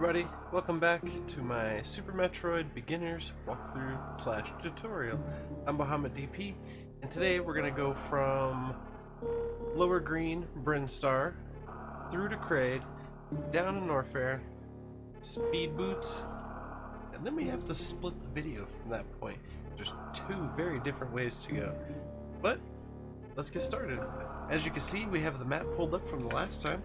everybody, welcome back to my Super Metroid Beginners Walkthrough / Tutorial. I'm BahamutDP, and today we're going to go from Lower Green, Bryn Star, through to Kraid, down to Norfair, Speed Boots, and then we have to split the video from that point. There's two very different ways to go, but let's get started. As you can see, we have the map pulled up from the last time.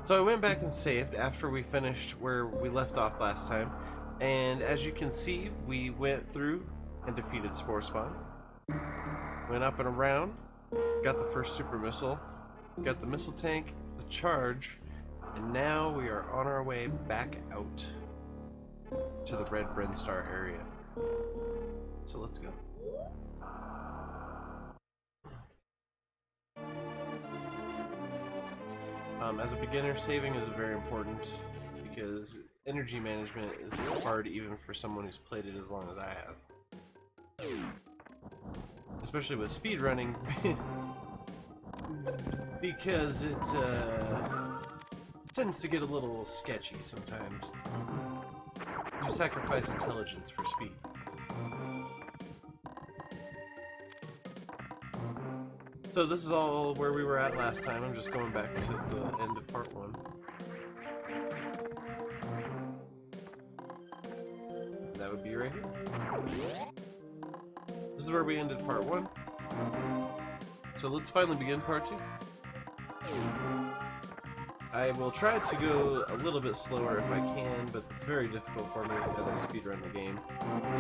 So I went back and saved after we finished where we left off last time, and as you can see, we went through and defeated Spore Spawn, went up and around, got the first super missile, got the missile tank, the charge, and now we are on our way back out to the Red Bryn Star area. So let's go. As a beginner, saving is very important because energy management is hard even for someone who's played it as long as I have. Especially with speedrunning, because it tends to get a little sketchy sometimes. You sacrifice intelligence for speed. So this is all where we were at last time. I'm just going back to the end of part 1. That would be right here. This is where we ended part 1. So let's finally begin part 2. I will try to go a little bit slower if I can, but it's very difficult for me as I speedrun the game.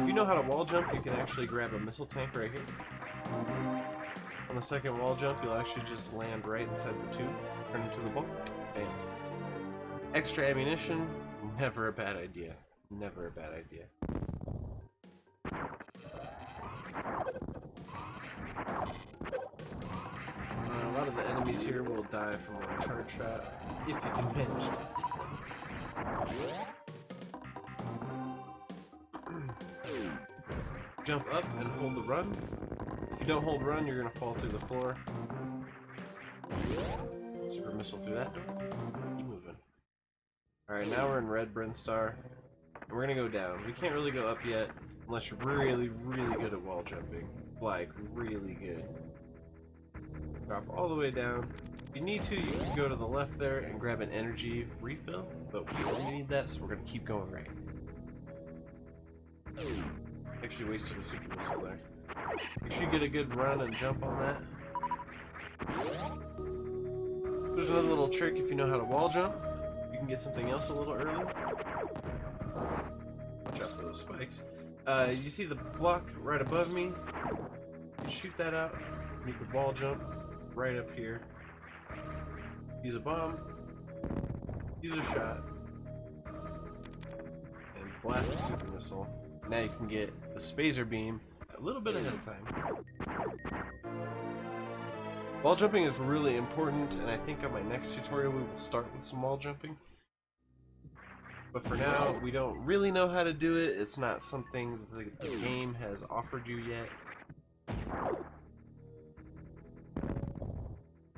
If you know how to wall jump, you can actually grab a missile tank right here. On the second wall jump, you'll actually just land right inside the tube, turn into the ball. Bam. Extra ammunition, never a bad idea. Never a bad idea. A lot of the enemies here will die from one charge shot, if you can manage to. Jump up and hold the run. If you don't hold run, you're going to fall through the floor. Super missile through that door. Keep moving. Alright, now we're in Red Bryn Star. And we're going to go down. We can't really go up yet unless you're really, really good at wall jumping. Like, really good. Drop all the way down. If you need to, you can go to the left there and grab an energy refill. But we don't need that, so we're going to keep going right. Actually wasted a super missile there. Make sure you get a good run and jump on that. There's another little trick if you know how to wall jump. You can get something else a little early. Watch out for those spikes. You see the block right above me? You shoot that out. You can wall jump right up here. Use a bomb. Use a shot. And blast the super missile. Now you can get the spacer beam a little bit ahead of time. Wall jumping is really important, and I think on my next tutorial we will start with some wall jumping. But for now, we don't really know how to do it. It's not something that the game has offered you yet.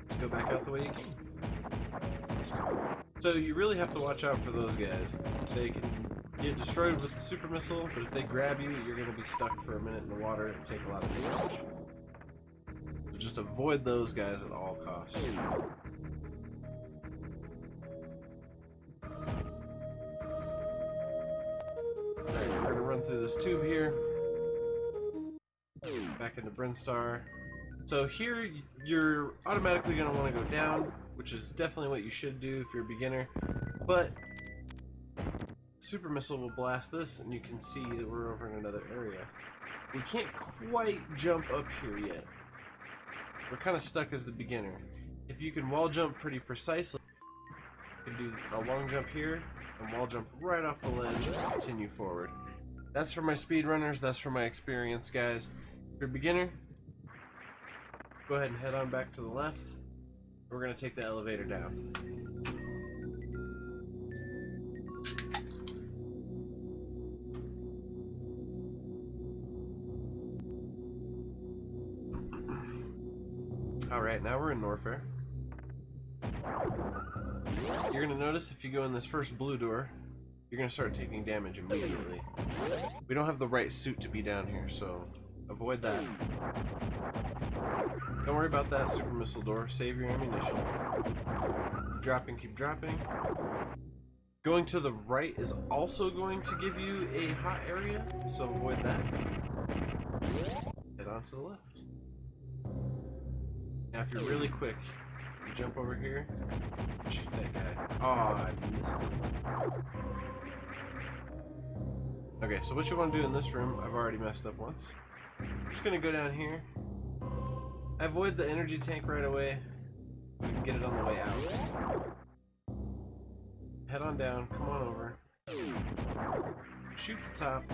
Let's go back out the way you came. So you really have to watch out for those guys. They can get destroyed with the super missile, but if they grab you, you're going to be stuck for a minute in the water and take a lot of damage. So just avoid those guys at all costs. Alright, we're going to run through this tube here. Back into Bryn Star. So here, you're automatically going to want to go down, which is definitely what you should do if you're a beginner. But super missile will blast this, and you can see that we're over in another area. We can't quite jump up here yet. We're kind of stuck as the beginner. If you can wall jump pretty precisely, you can do a long jump here and wall jump right off the ledge and continue forward. That's for my speedrunners. That's for my experienced guys. If you're a beginner, go ahead and head on back to the left. We're going to take the elevator down. Alright, now we're in Norfair. you're going to notice if you go in this first blue door, you're going to start taking damage immediately. We don't have the right suit to be down here, so avoid that. Don't worry about that super missile door. Save your ammunition. Keep dropping, keep dropping. Going to the right is also going to give you a hot area, so avoid that. Head on to the left. Now if you're really quick, you jump over here, shoot that guy. Oh, I missed it. Okay, so what you want to do in this room, I've already messed up once. I'm just going to go down here. Avoid the energy tank right away. You can get it on the way out. Head on down, come on over. Shoot the top.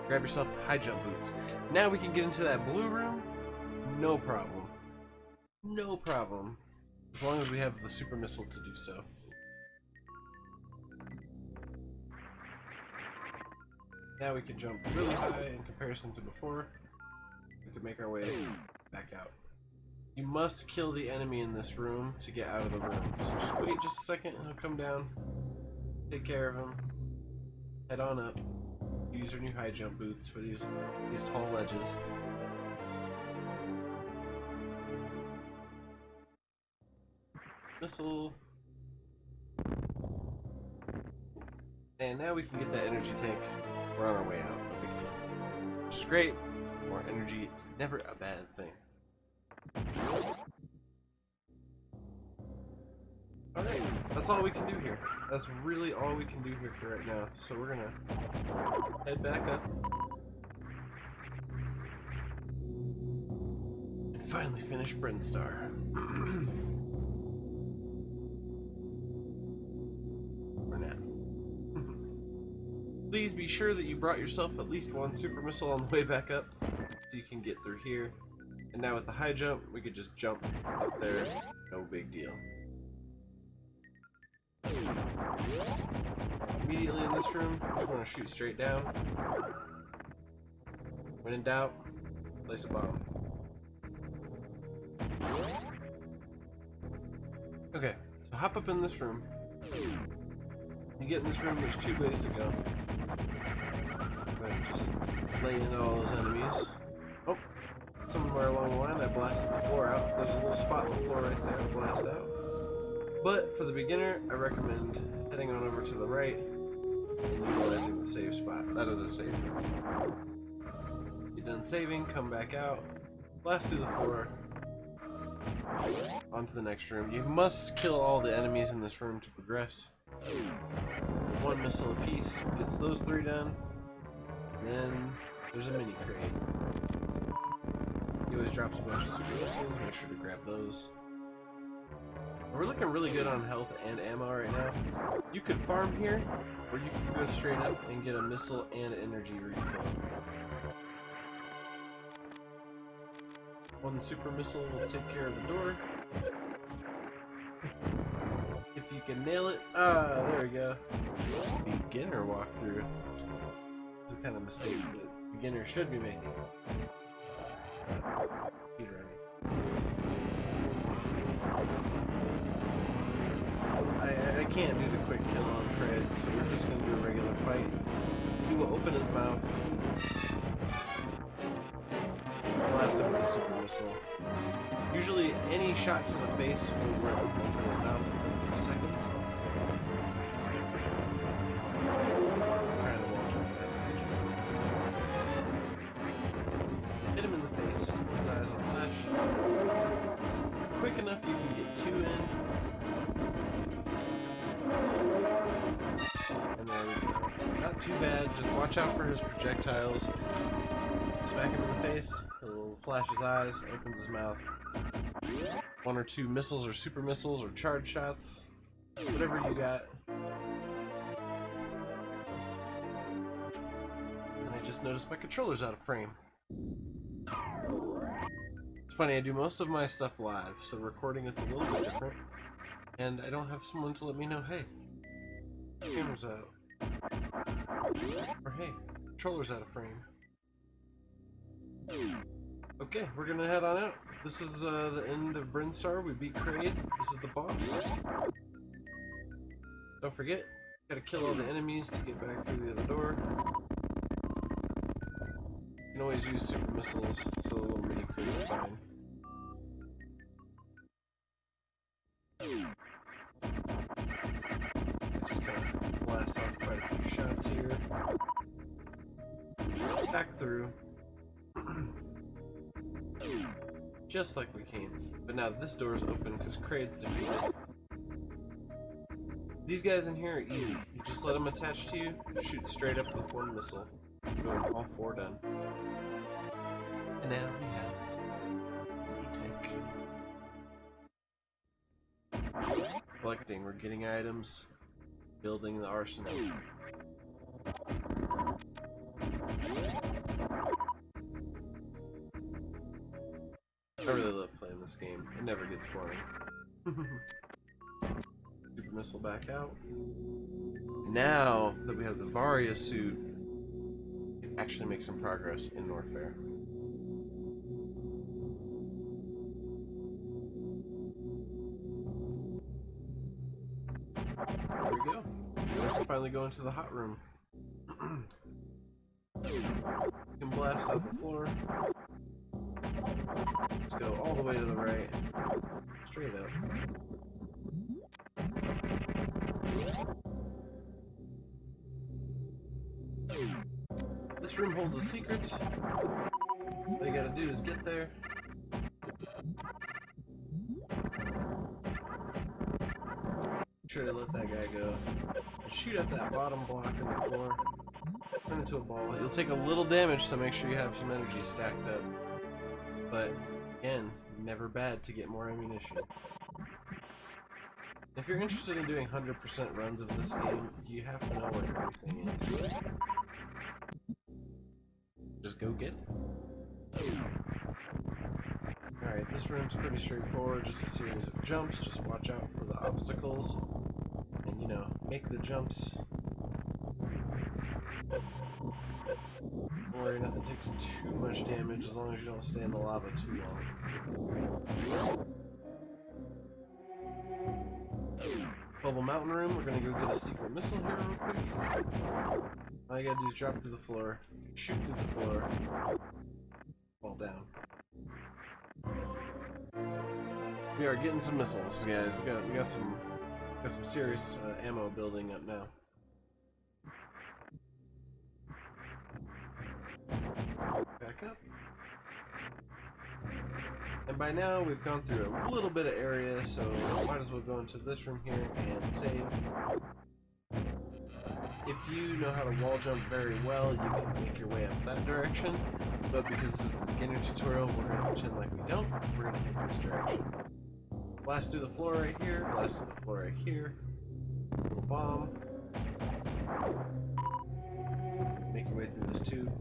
Grab yourself the high jump boots. Now we can get into that blue room. No problem. No problem. As long as we have the super missile to do so. Now we can jump really high in comparison to before. We can make our way back out. You must kill the enemy in this room to get out of the room. So just wait just a second and he'll come down. Take care of him. Head on up. Use your new high jump boots for these tall ledges. Missile. And now we can get that energy tank. We're on our way out. No big deal. Which is great. More energy is never a bad thing. Alright, that's all we can do here. That's really all we can do here for right now. So we're gonna head back up. And finally finish Brinstar. For now. Please be sure that you brought yourself at least one super missile on the way back up, so you can get through here. And now with the high jump, we could just jump up there, no big deal. Immediately in this room, you just want to shoot straight down. When in doubt, place a bomb. Okay, so hop up in this room. You get in this room, there's two ways to go. Just lay into all those enemies. Oh, somewhere along the line I blasted the floor out. There's a little spot on the floor right there to blast out. But for the beginner, I recommend heading on over to the right and utilizing the save spot. That is a save. Get done saving, come back out, blast through the floor, onto the next room. You must kill all the enemies in this room to progress. One missile apiece gets those three done. Then there's a mini crate. He always drops a bunch of super missiles, make sure to grab those. We're looking really good on health and ammo right now. You could farm here, or you could go straight up and get a missile and energy refill. One super missile will take care of the door. If you can nail it. Ah, there we go. Beginner walkthrough. These are the kind of mistakes that beginners should be making. I can't do the quick kill on Fred, so we're just going to do a regular fight. He will open his mouth. Blast him with a super missile. Usually, any shot to the face will open his mouth in a few seconds. I'm trying to watch that. Hit him in the face. His eyes will flash. Quick enough you can get two in. And there we go. Not too bad, just watch out for his projectiles. Smack him in the face, he'll flash his eyes, opens his mouth. One or two missiles or super missiles or charge shots. Whatever you got. And I just noticed my controller's out of frame. It's funny, I do most of my stuff live, so recording it's a little bit different. And I don't have someone to let me know, hey, camera's out. Or hey, controller's out of frame. Okay, we're gonna head on out. This is the end of Brinstar. We beat Kraid. This is the boss. Don't forget, gotta kill all the enemies to get back through the other door. You can always use super missiles, so the little mini crit is fine. Just kind of blast off quite a few shots here. Back through. Just like we came. But now this door is open because Kraid's defeated. These guys in here are easy. You just let them attach to you, shoot straight up with one missile. Boom, all 4 done. And now we have E-Tank. Collecting, we're getting items, building the arsenal. I really love playing this game. It never gets boring. Super missile back out. Now that we have the Varia suit, we can actually make some progress in Norfair. There we go. Let's finally go into the hot room. You can blast out the floor. Let's go all the way to the right. Straight up. This room holds a secret. All you gotta do is get there. Make sure to let that guy go. Shoot at that bottom block in the floor. Turn into a ball. You'll take a little damage, so make sure you have some energy stacked up. But, again, never bad to get more ammunition. If you're interested in doing 100% runs of this game, you have to know where everything is. Just go get it. Alright, this room's pretty straightforward, just a series of jumps. Just watch out for the obstacles. And, you know, make the jumps. Don't worry, nothing takes too much damage as long as you don't stay in the lava too long. Bubble Mountain Room, we're gonna go get a secret missile here real quick. All you gotta do is drop through the floor, shoot through the floor, fall down. We are getting some missiles, guys. We got some serious ammo building up now. Back up. And by now we've gone through a little bit of area, so might as well go into this room here and save. If you know how to wall jump very well, you can make your way up that direction, but because this is the beginner tutorial, we're going to pretend like we don't. We're going to hit this direction. Blast through the floor right here, blast through the floor right here. Little bomb. Make your way through this tube.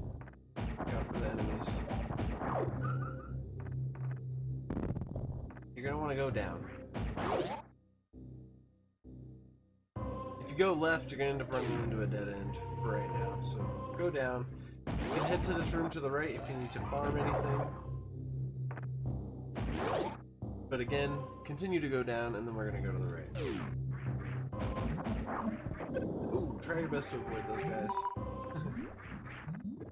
Look out for the enemies. You're going to want to go down. If you go left, you're going to end up running into a dead end for right now. So go down. You can head to this room to the right if you need to farm anything. But again, continue to go down, and then we're going to go to the right. Ooh, try your best to avoid those guys.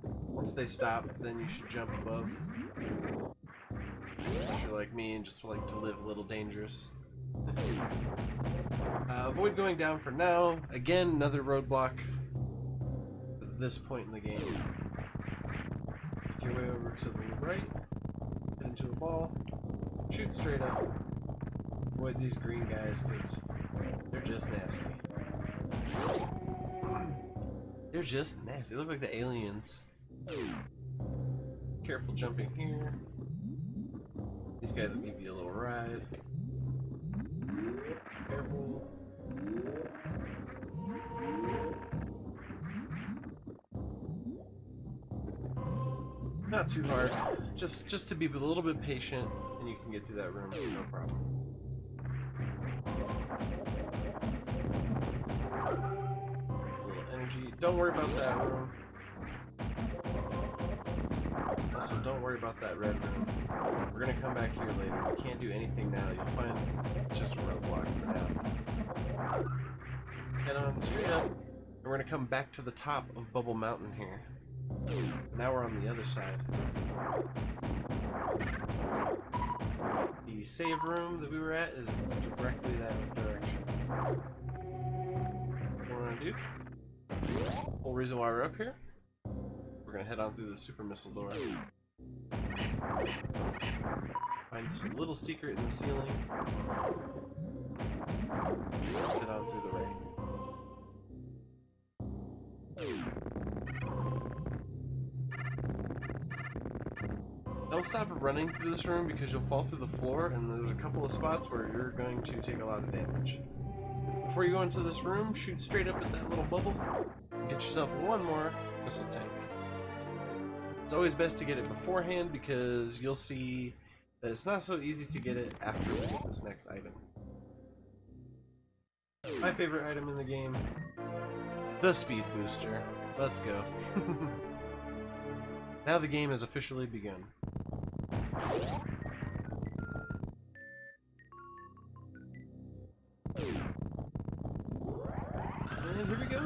Once they stop, then you should jump above. Unless you're like me and just like to live a little dangerous. Avoid going down for now. Again, another roadblock at this point in the game. Make your way over to the right, get into a ball, shoot straight up. Avoid these green guys because they're just nasty. They're just nasty. They look like the aliens. Careful jumping here. These guys will give you a little ride. Careful. Not too hard. Just to be a little bit patient, and you can get through that room, no problem. A little energy. Don't worry about that room. Also, don't worry about that red room. We're gonna come back here later. We can't do anything now. You'll find it's just a roadblock for now. head on straight up, and we're gonna come back to the top of Bubble Mountain here. Now we're on the other side. The save room that we were at is directly that direction. What we're gonna do, whole reason why we're up here, we're gonna head on through the super missile door. Find just a little secret in the ceiling. Head on through the right. Don't stop running through this room because you'll fall through the floor, and there's a couple of spots where you're going to take a lot of damage. Before you go into this room, shoot straight up at that little bubble. Get yourself one more missile tank. It's always best to get it beforehand because you'll see that it's not so easy to get it after we get this next item. My favorite item in the game, the speed booster. Let's go. Now the game has officially begun. And here we go!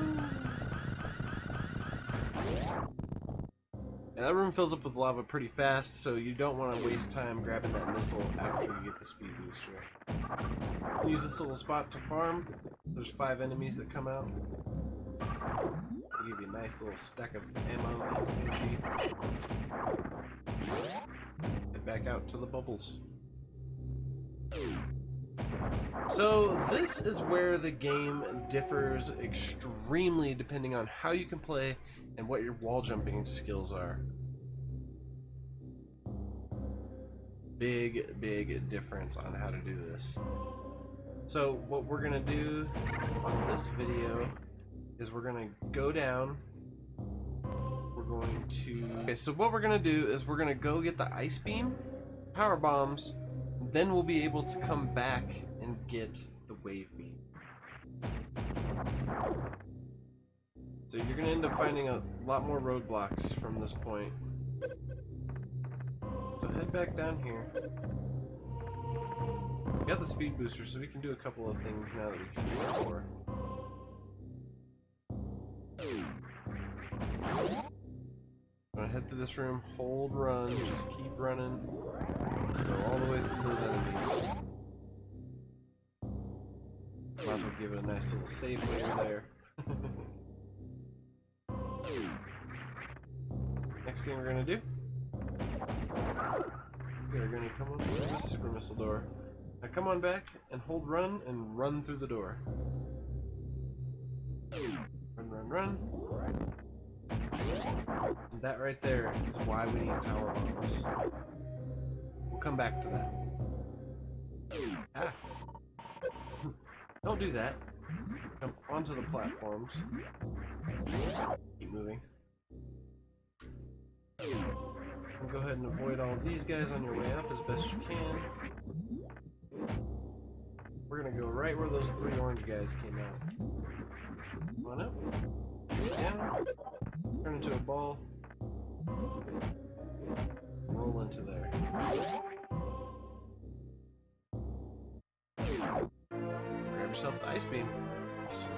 And that room fills up with lava pretty fast, so you don't want to waste time grabbing that missile after you get the speed booster. Use this little spot to farm. There's 5 enemies that come out. They give you a nice little stack of ammo and energy. Head back out to the bubbles. So this is where the game differs extremely depending on how you can play and what your wall jumping skills are. Big difference on how to do this. So what we're gonna do on this video is we're gonna go down. We're going to... Okay, so what we're gonna do is we're gonna go get the ice beam, power bombs, then we'll be able to come back and get the wave beam. So you're gonna end up finding a lot more roadblocks from this point. So head back down here. We got the speed booster, so we can do a couple of things now that we can do before. I'm gonna head through this room, hold run, just keep running. Go all the way through those enemies. Might as well give it a nice little save layer there. Next thing we're gonna do, we're gonna come on through this super missile door. Now come on back and hold run and run through the door. Run. And that right there is why we need power bombs. We'll come back to that. Ah! Don't do that. Jump onto the platforms. Keep moving. And go ahead and avoid all of these guys on your way up as best you can. We're gonna go right where those 3 orange guys came out. Come on up. Down. Turn into a ball. Roll into there. Grab yourself the ice beam. Awesome.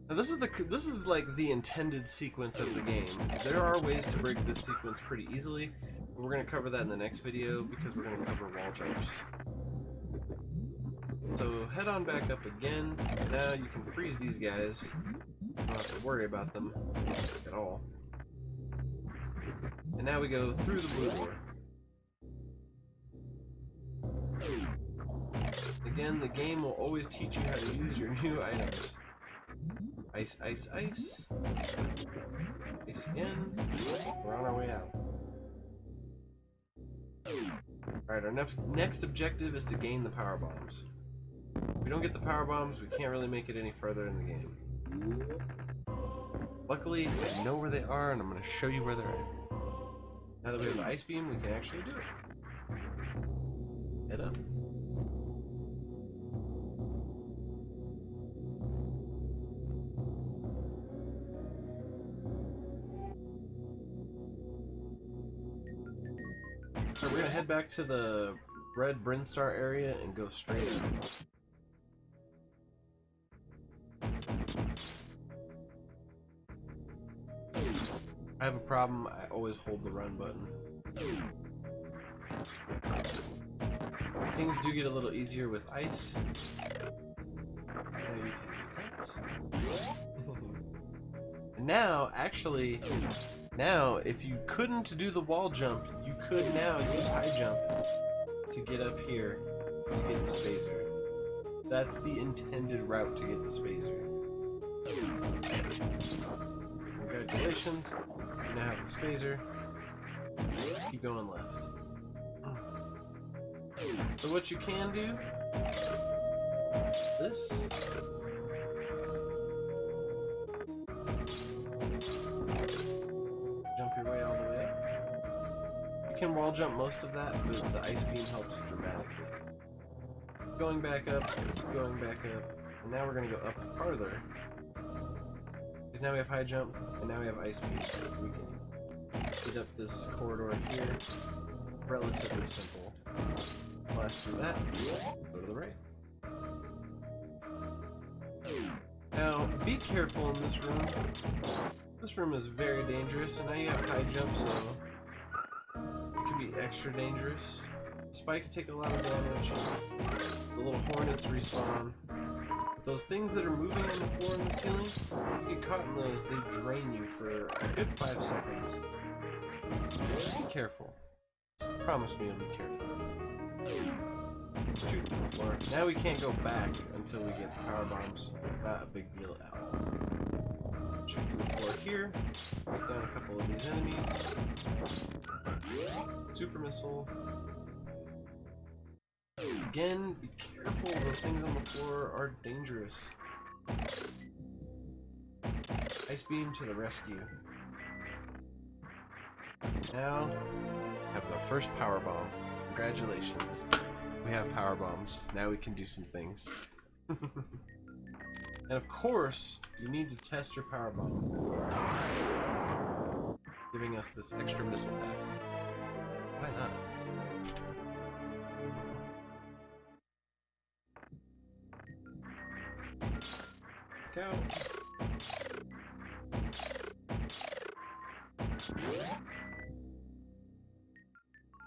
Now this is like the intended sequence of the game. There are ways to break this sequence pretty easily. We're going to cover that in the next video because we're going to cover wall jumps. So head on back up again. Now you can freeze these guys. You don't have to worry about them at all. And now we go through the blue door. Again, the game will always teach you how to use your new items. Ice. Ice again. We're on our way out. Alright, our next objective is to gain the power bombs. If we don't get the power bombs, we can't really make it any further in the game. Luckily, I know where they are, and I'm going to show you where they're at. Now that we have the ice beam, we can actually do it. Head up. We're gonna head back to the red Brinstar area and go straight up. I have a problem, I always hold the run button. Things do get a little easier with ice. And now, actually, now, if you couldn't do the wall jump, you could now use high jump to get up here to get the spacer. That's the intended route to get the spacer. Congratulations, you now have the spacer. Keep going left. So what you can do, this. Jump your way all the way up. You can wall jump most of that, but the ice beam helps dramatically. Going back up, and now we're going to go up farther. Because now we have high jump, and now we have ice beam. We can get up this corridor here. Relatively simple. Blast through that, go to the right. Now, be careful in this room. This room is very dangerous, and now you have high jump, so it can be extra dangerous. Spikes take a lot of damage. The little hornets respawn. But those things that are moving on the floor and the ceiling, you get caught in those, they drain you for a good 5 seconds. Just be careful. Just promise me you'll be careful. Shoot to the floor. Now we can't go back until we get the power bombs. Not a big deal at all. Shoot to the floor here. Take down a couple of these enemies. Super missile. Again, be careful. Those things on the floor are dangerous. Ice beam to the rescue. Now, have the first power bomb. Congratulations. We have power bombs. Now we can do some things. And of course, you need to test your power bomb. Giving us this extra missile pack. Why not? Go.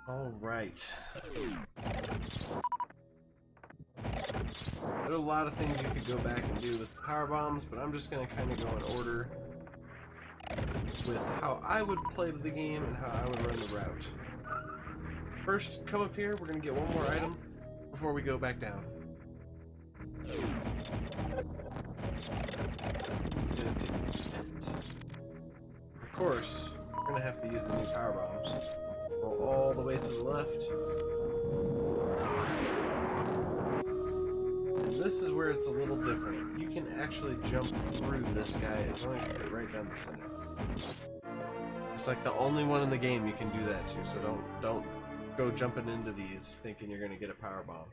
All right. There are a lot of things you could go back and do with power bombs, but I'm just going to kind of go in order with how I would play the game and how I would run the route. First, come up here. We're going to get one more item before we go back down. Of course, we're going to have to use the new power bombs. Go all the way to the left. And this is where it's a little different. You can actually jump through this guy as long as you get right down the center. It's like the only one in the game you can do that to, so don't go jumping into these thinking you're gonna get a power bomb.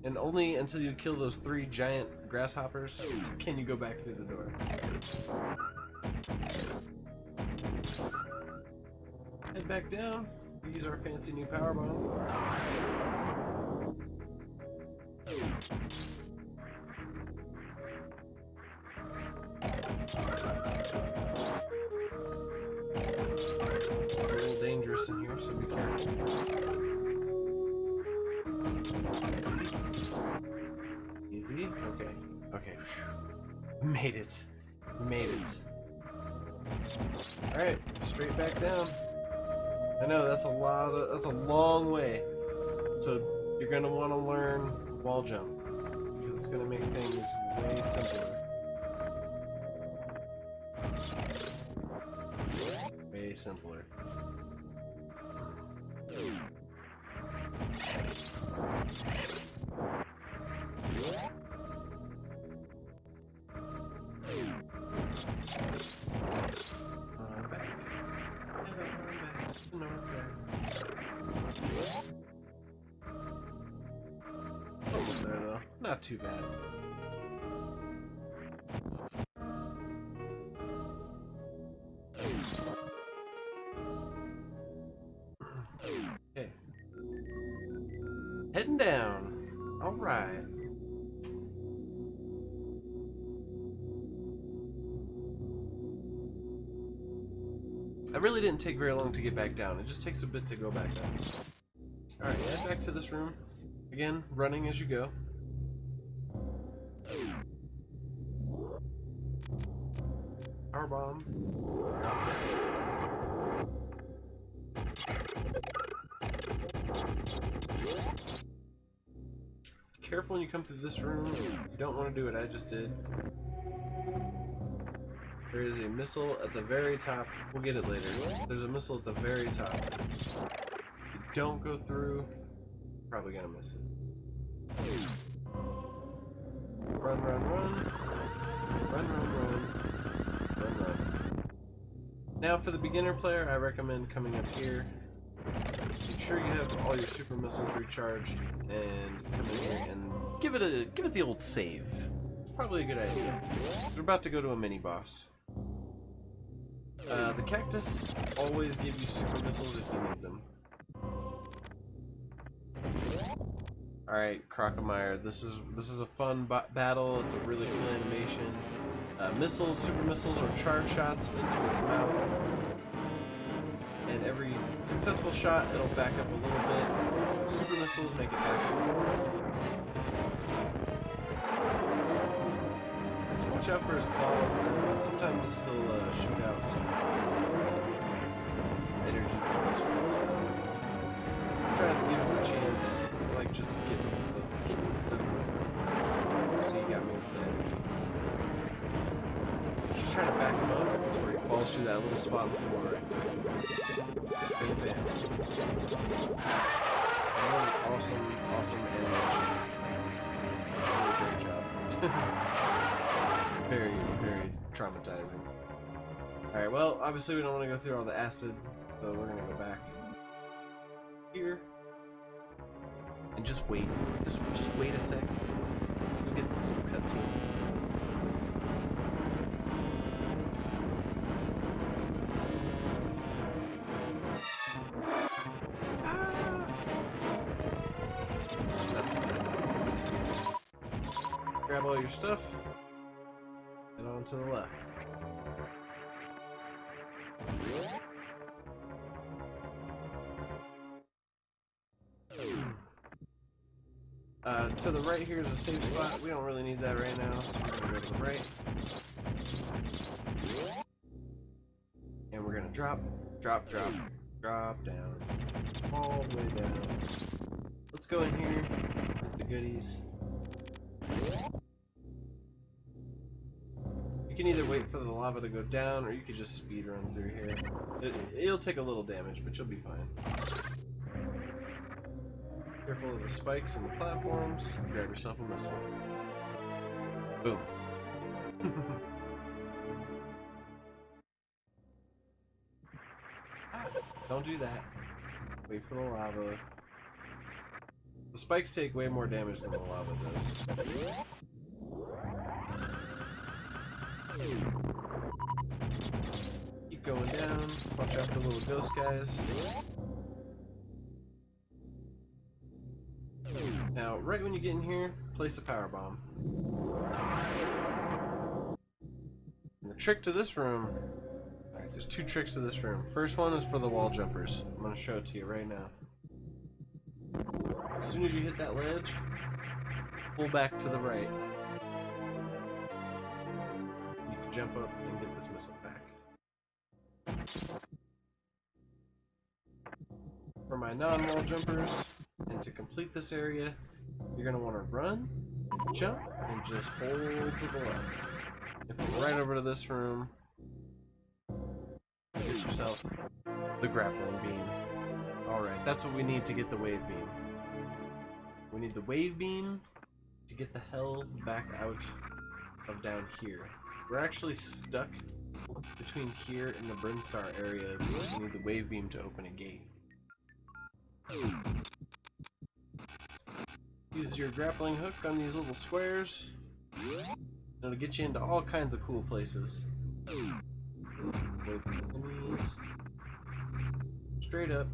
And only until you kill those 3 giant grasshoppers can you go back through the door. Head back down. We use our fancy new power bomb. It's a little dangerous in here, so be careful. Easy? Okay. Okay. Made it. Made it. Alright, straight back down. I know, that's a long way. So you're gonna want to learn wall jump, because it's gonna make things way simpler. Way simpler. Almost there though. Not too bad. Heading down. Alright. I really didn't take very long to get back down. It just takes a bit to go back down. Alright, head back to this room. Again, running as you go. Power bomb. Careful when you come to this room. You don't want to do what I just did. There is a missile at the very top. We'll get it later. There's a missile at the very top. If you don't go through, you're probably gonna miss it. Run, run, run. Run, run, run. Run, run. Now for the beginner player, I recommend coming up here. Make sure you have all your super missiles recharged and come in here and give it the old save. It's probably a good idea. We're about to go to a mini boss. The cactus always give you super missiles if you need them. Alright, Crocomire, this is a fun battle. It's a really cool animation. Missiles, super missiles, or charge shots into its mouth. And every successful shot, it'll back up a little bit. Super missiles make it back up more. Just watch out for his claws. Sometimes he'll shoot out some energy balls from his mouth. I'm trying to give him a chance. Like, just getting this done. See, you got me with the energy. Just trying to back him up to where he falls through that little spot before right there. Bam, bam. And awesome animation. Really great job. Very, very traumatizing. Alright, well, obviously we don't want to go through all the acid, so we're gonna go back here. And just wait. Just wait a sec. You'll get this little cutscene. Grab all your stuff and on to the left. To the right here is a safe spot. We don't really need that right now, so we're gonna go to the right. And we're gonna drop down. All the way down. Let's go in here, get the goodies. You can either wait for the lava to go down, or you could just speed run through here. It'll take a little damage, but you'll be fine. Careful of the spikes and the platforms. Grab yourself a missile. Boom. Don't do that. Wait for the lava. The spikes take way more damage than the lava does. Keep going down. Watch out for little ghost guys. Now, right when you get in here, place a power bomb. And the trick to this room... Alright, there's two tricks to this room. First one is for the wall jumpers. I'm going to show it to you right now. As soon as you hit that ledge, pull back to the right. You can jump up and get this missile back. For my non-wall jumpers, and to complete this area, you're going to want to run, jump, and just hold to the left. And come right over to this room. Get yourself the grappling beam. Alright, that's what we need to get the wave beam. We need the wave beam to get the hell back out of down here. We're actually stuck between here and the Brinstar area because we need the wave beam to open a gate. Use your grappling hook on these little squares. It'll get you into all kinds of cool places. Avoid these enemies. Straight up,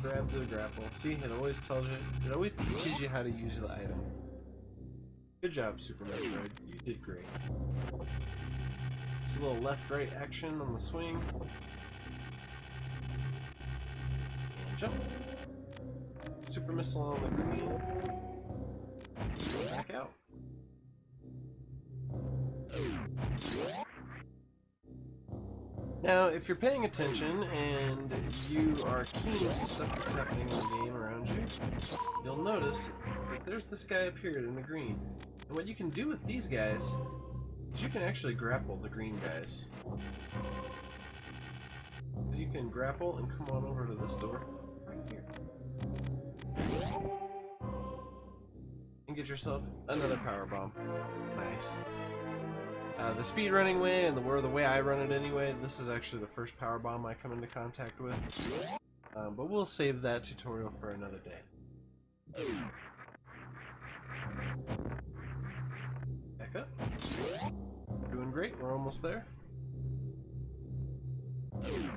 grab the grapple. See, it always tells you, it always teaches you how to use the item. Good job, Super Metroid. You did great. Just a little left-right action on the swing. And jump. Super missile on the green. Back out. Now, if you're paying attention and you are keen to stuff that's happening in the game around you, you'll notice that there's this guy up here in the green. And what you can do with these guys is you can actually grapple the green guys. So you can grapple and come on over to this door right here. And get yourself another power bomb. Nice. The speed running way and the way I run it anyway, this is actually the first power bomb I come into contact with. But we'll save that tutorial for another day. Back up. Doing great, we're almost there. Right.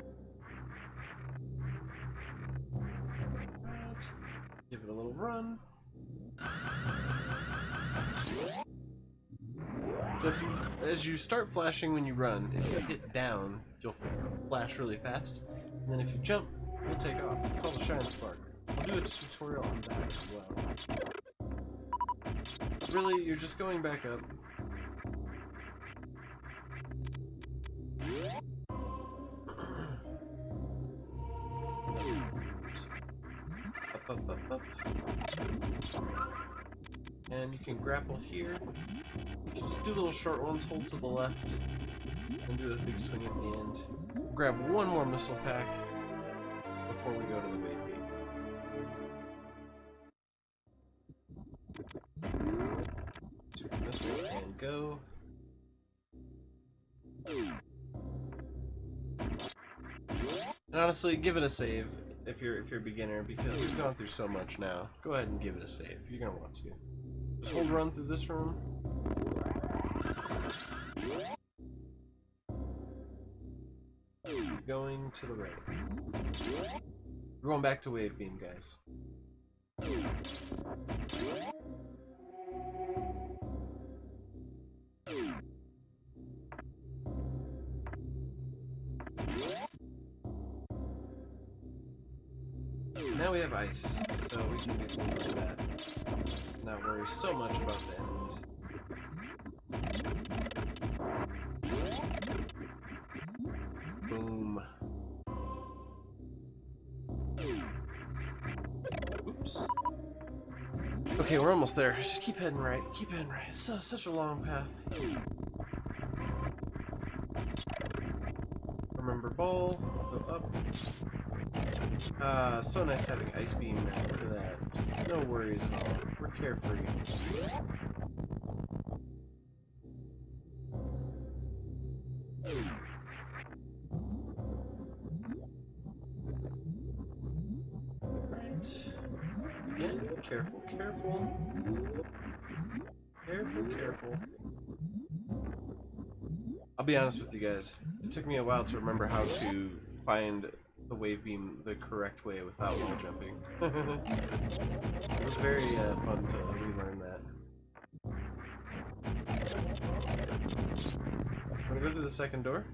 Give it a little run. So if you, as you start flashing when you run, if you hit down, you'll flash really fast. And then if you jump, you'll take off. It's called a Shine Spark. I'll do a tutorial on that as well. Really, you're just going back up. Up. And you can grapple here. Just do little short ones, hold to the left, and do a big swing at the end. Grab one more missile pack before we go to the wave beam. Super missile and go. And honestly, give it a save if you're a beginner, because we've gone through so much now. Go ahead and give it a save. You're gonna want to. Just hold run through this room. Going to the right. We're going back to wave beam, guys. Now we have ice, so we can do things like that. Not worry so much about the enemies. Boom. Oops. Okay, we're almost there. Just keep heading right. Keep heading right. It's such a long path. Remember ball. Go up. So nice having ice beam. Look at that. Just no worries at all. We're carefree. Again, careful. Careful. I'll be honest with you guys. It took me a while to remember how to find the wave beam the correct way without wall jumping. It was very fun to relearn that. Wanna go through the second door?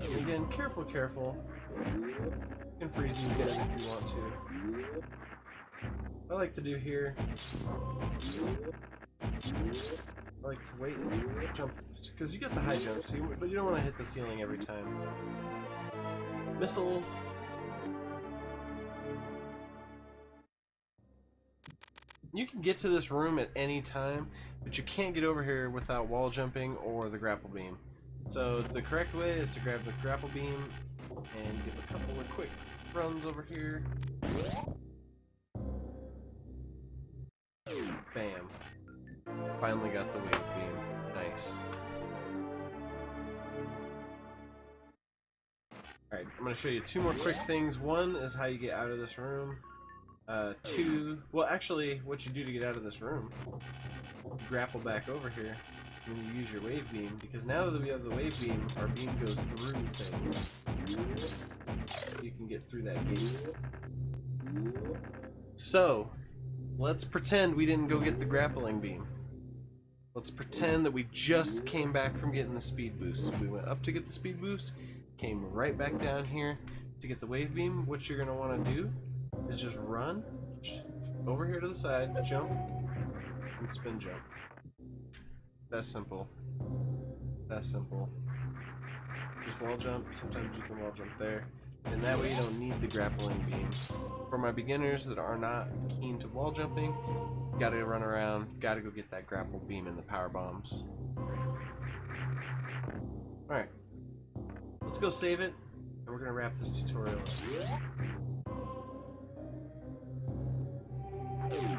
And again, careful. You can freeze these guys if you want to. What I like to do here, I like to wait and jump, because you get the high jump, so but you don't want to hit the ceiling every time. Missile. You can get to this room at any time, but you can't get over here without wall jumping or the grapple beam. So the correct way is to grab the grapple beam and give a couple of quick runs over here. Bam. Finally got the wave beam. Nice. Alright, I'm going to show you two more quick things. One is how you get out of this room. Two, well actually, what you do to get out of this room. Grapple back over here. when you use your wave beam, because now that we have the wave beam, our beam goes through things. You can get through that gate. So, let's pretend we didn't go get the grappling beam. Let's pretend that we just came back from getting the speed boost. So we went up to get the speed boost, came right back down here to get the wave beam. What you're going to want to do is just run over here to the side, jump, and spin jump. That's simple. That's simple. Just wall jump. Sometimes you can wall jump there. And that way you don't need the grappling beam. For my beginners that are not keen to wall jumping, gotta run around, gotta go get that grapple beam and the power bombs. Alright. Let's go save it, and we're gonna wrap this tutorial up.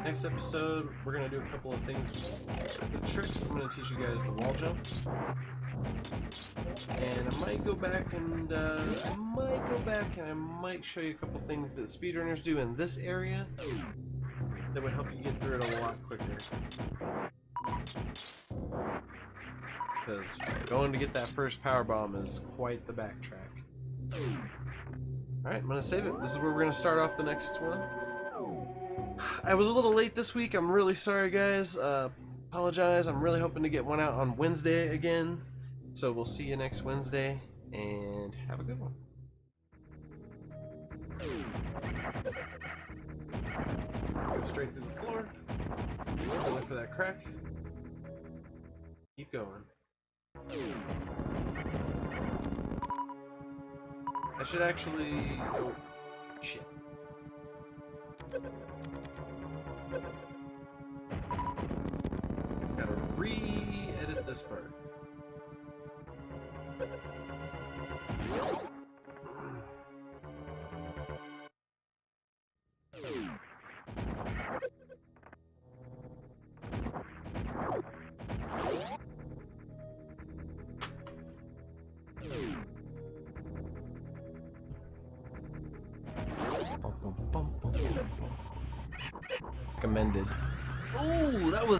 Next episode, we're gonna do a couple of things with the tricks. I'm gonna teach you guys the wall jump. And I might go back and I might show you a couple things that speedrunners do in this area that would help you get through it a lot quicker. Because going to get that first power bomb is quite the backtrack. Alright, I'm gonna save it. This is where we're gonna start off the next one. I was a little late this week. I'm really sorry, guys. Apologize. I'm really hoping to get one out on Wednesday again. So we'll see you next Wednesday, and have a good one. Go straight through the floor. Look for that crack. Keep going. I should actually... Oh, shit. Gotta re-edit this part. Recommended. Ooh, that was...